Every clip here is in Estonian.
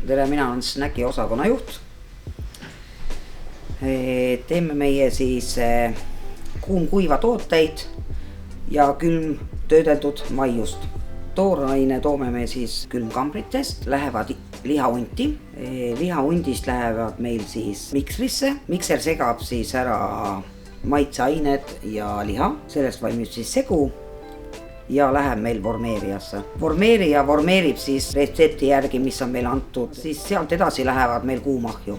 Tere, mina olen Snacki osakonna juht. Teeme meie siis kuumkuiva tooteid ja külm töödeldud maiust. Tooraine toome me siis külmkambritest, lähevad lihahunti. Lihahundist lähevad meil siis miksrisse. Mikser segab siis ära maitseained ja liha, sellest valmib siis segu ja läheb meil vormeerijasse. Vormeerija vormeerib siis retsepti järgi, mis on meil antud, siis sealt edasi lähevad meil kuumahju.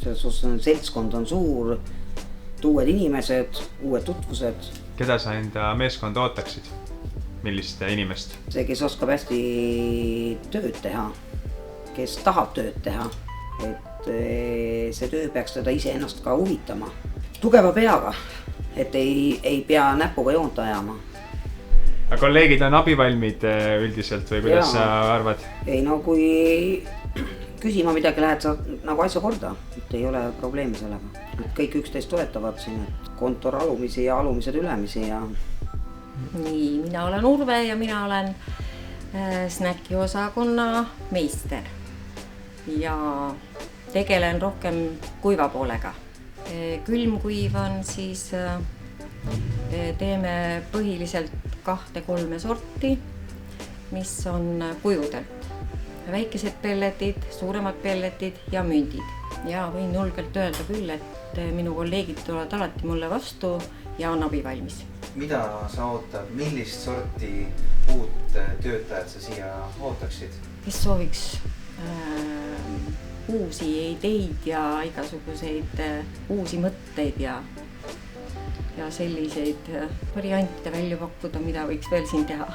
Selles osas seltskond on suur, uued inimesed, uued tutvused. Keda sa enda meeskonda ootaksid? Millist inimest? See, kes oskab hästi tööd teha, kes tahab tööd teha, et see töö peaks teda iseennast ka huvitama. Tugeva peaga, et ei pea näpuga joont ajama. Aga kolleegid on abivalmid üldiselt või kuidas sa arvad? Ei, no kui küsima midagi lähed, sa nagu asja korda, et ei ole probleemi sellega. Et kõik üksteist toetavad siin, et kontor alumisi ja alumised ülemisi ja... Nii, mina olen Urve ja mina olen Snacki osakonna meister ja tegelen rohkem kuiva poolega. Külmkuiv on siis, teeme põhiliselt 2-3 sorti, mis on kujudelt. Väikesed pelletid, suuremad pelletid ja mündid. Ja võin julgelt öelda küll, et minu kolleegid tulevad alati mulle vastu ja on abivalmis. Mida sa ootad, millist sorti uut töötajat sa siia ootaksid? Kes sooviks uusi ideid ja igasuguseid uusi mõtteid ja selliseid variante välja pakkuda, mida võiks veel siin teha.